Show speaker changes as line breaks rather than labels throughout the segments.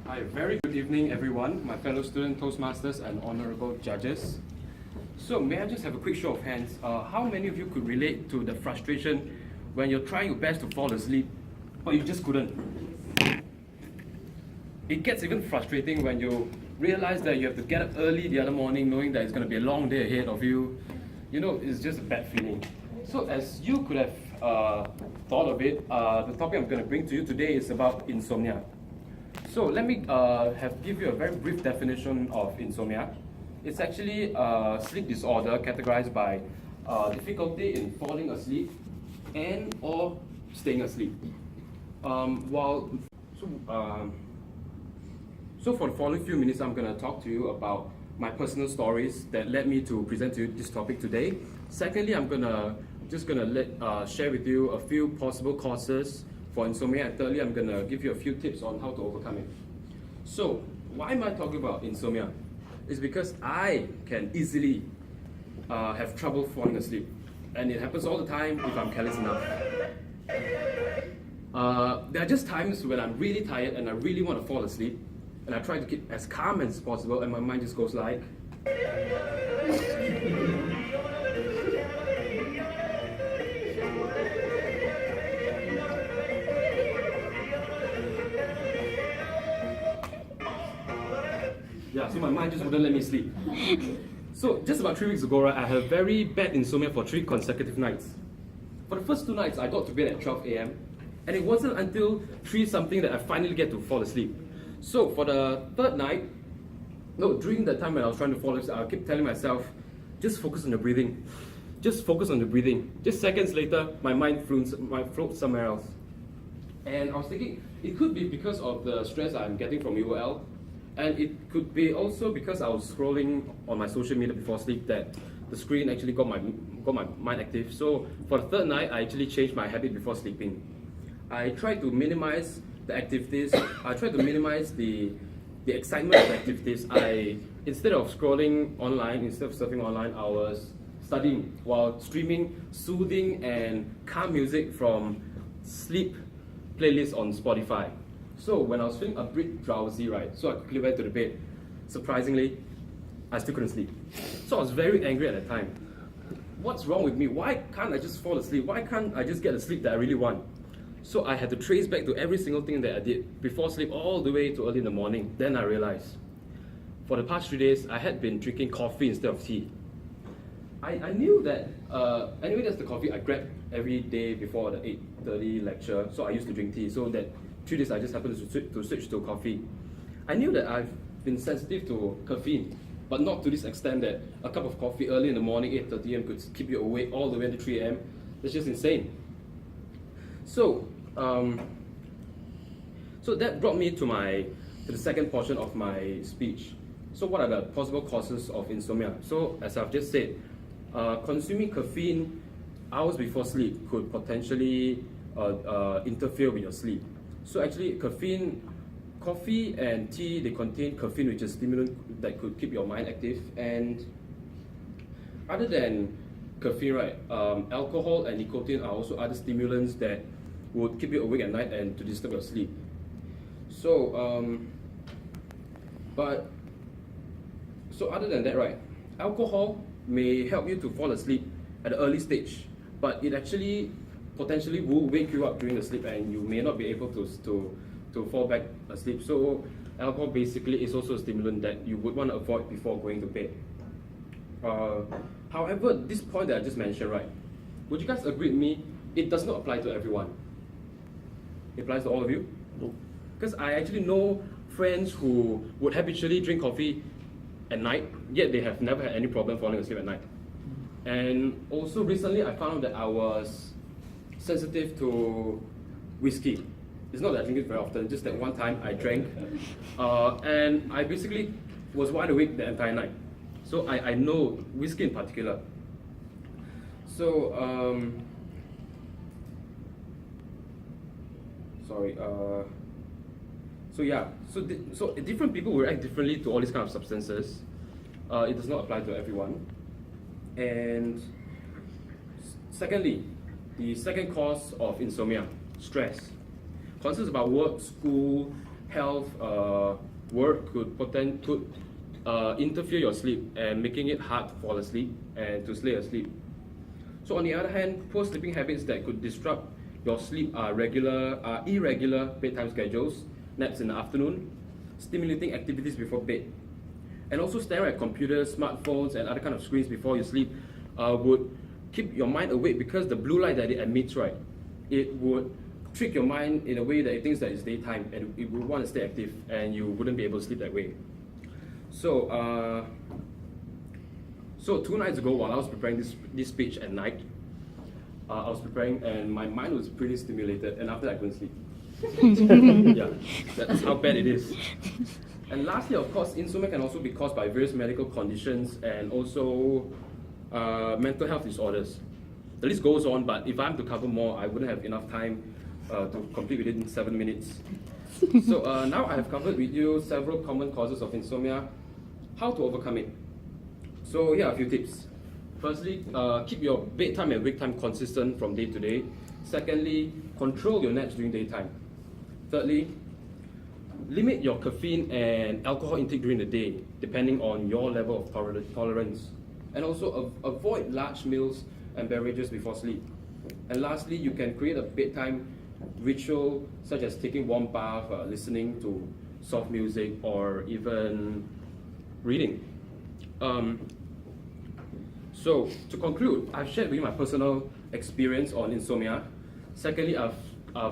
Hi, very good evening everyone, my fellow student Toastmasters and honorable judges. So may I just have a quick show of hands? How many of you could relate to the frustration when you're trying your best to fall asleep, but you just couldn't? It gets even frustrating when you realize that you have to get up early the other morning knowing that it's going to be a long day ahead of you. You know, it's just a bad feeling. So as you could have thought of it, the topic I'm going to bring to you today is about insomnia. So let me give you a very brief definition of insomnia. It's actually a sleep disorder categorized by difficulty in falling asleep and or staying asleep. So for the following few minutes, I'm going to talk to you about my personal stories that led me to present to you this topic today. Secondly, I'm just gonna share with you a few possible causes for insomnia, and thirdly, I'm gonna give you a few tips on how to overcome it. So, why am I talking about insomnia? It's because I can easily have trouble falling asleep, and it happens all the time if I'm careless enough. There are just times when I'm really tired and I really want to fall asleep, and I try to keep as calm as possible, and my mind just goes like. Yeah, so my mind just wouldn't let me sleep. So just about 3 weeks ago, right, I had very bad insomnia for 3 consecutive nights. For the first 2 nights, I got to bed at 12 a.m. and it wasn't until 3 something that I finally get to fall asleep. So for the third night, during the time when I was trying to fall asleep, I kept telling myself, just focus on the breathing. Just focus on the breathing. Just seconds later, my mind floats somewhere else. And I was thinking, it could be because of the stress I'm getting from UOL, and it could be also because I was scrolling on my social media before sleep that the screen actually got my mind active. So for the third night, I actually changed my habit before sleeping. I tried to minimize the activities. I tried to minimize the excitement of the activities. Instead of scrolling online, instead of surfing online, I was studying while streaming soothing and calm music from sleep playlists on Spotify. So when I was feeling a bit drowsy, right, so I quickly went to the bed. Surprisingly, I still couldn't sleep. So I was very angry at the time. What's wrong with me? Why can't I just fall asleep? Why can't I just get the sleep that I really want? So I had to trace back to every single thing that I did before sleep all the way to early in the morning. Then I realized, for the past 3 days, I had been drinking coffee instead of tea. I knew that, anyway, that's the coffee I grabbed every day before the 8:30 lecture. So I used to drink tea. So that 3 days I just happened to switch to coffee. I knew that I've been sensitive to caffeine, but not to this extent that a cup of coffee early in the morning, 8:30 a.m. could keep you awake all the way until 3 a.m. That's just insane. So that brought me to the second portion of my speech. So what are the possible causes of insomnia? So as I've just said, consuming caffeine hours before sleep could potentially interfere with your sleep. So actually, coffee and tea, they contain caffeine, which is a stimulant that could keep your mind active. And other than caffeine, right, alcohol and nicotine are also other stimulants that would keep you awake at night and to disturb your sleep. So, so other than that, right, alcohol may help you to fall asleep at an early stage, but it actually potentially will wake you up during the sleep and you may not be able to fall back asleep. So alcohol basically is also a stimulant that you would want to avoid before going to bed. However, this point that I just mentioned, right, would you guys agree with me? It does not apply to everyone. It applies to all of you?
No.
Because I actually know friends who would habitually drink coffee at night, yet they have never had any problem falling asleep at night. And also recently I found out that I was sensitive to whiskey. It's not that I drink it very often, just that one time I drank and I basically was wide awake the entire night. So I know whiskey in particular. So so different people will react differently to all these kind of substances. It does not apply to everyone. And secondly, the second cause of insomnia, stress. Concerns about work, school, health, work could interfere your sleep and making it hard to fall asleep and to stay asleep. So on the other hand, poor sleeping habits that could disrupt your sleep are irregular bedtime schedules, naps in the afternoon, stimulating activities before bed, and also staring at computers, smartphones, and other kind of screens before you sleep would keep your mind awake, because the blue light that it emits, right, it would trick your mind in a way that it thinks that it's daytime and it would want to stay active, and you wouldn't be able to sleep that way. So 2 nights ago, while I was preparing this speech at night, I was preparing and my mind was pretty stimulated, and after that I couldn't sleep. Yeah, that's how bad it is. And lastly, of course, insomnia can also be caused by various medical conditions and also mental health disorders. The list goes on, but if I'm to cover more, I wouldn't have enough time to complete within 7 minutes. So now I have covered with you several common causes of insomnia, how to overcome it. So here are a few tips. Firstly, keep your bedtime and wake time consistent from day to day. Secondly, control your naps during daytime. Thirdly, limit your caffeine and alcohol intake during the day, depending on your level of tolerance. And also avoid large meals and beverages before sleep. And lastly, you can create a bedtime ritual such as taking warm bath, listening to soft music, or even reading. So to conclude, I've shared with you my personal experience on insomnia. Secondly, I've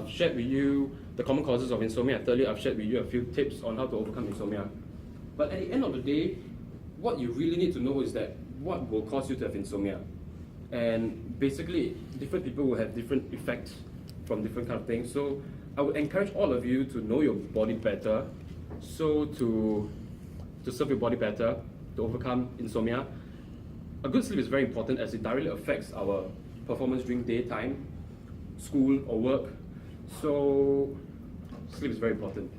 shared with you the common causes of insomnia. Thirdly, I've shared with you a few tips on how to overcome insomnia. But at the end of the day, what you really need to know is that what will cause you to have insomnia. And basically, different people will have different effects from different kind of things. So I would encourage all of you to know your body better, so to serve your body better, to overcome insomnia. A good sleep is very important as it directly affects our performance during daytime, school or work. So sleep is very important.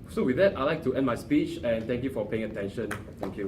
So with that, I'd like to end my speech and thank you for paying attention. Thank you.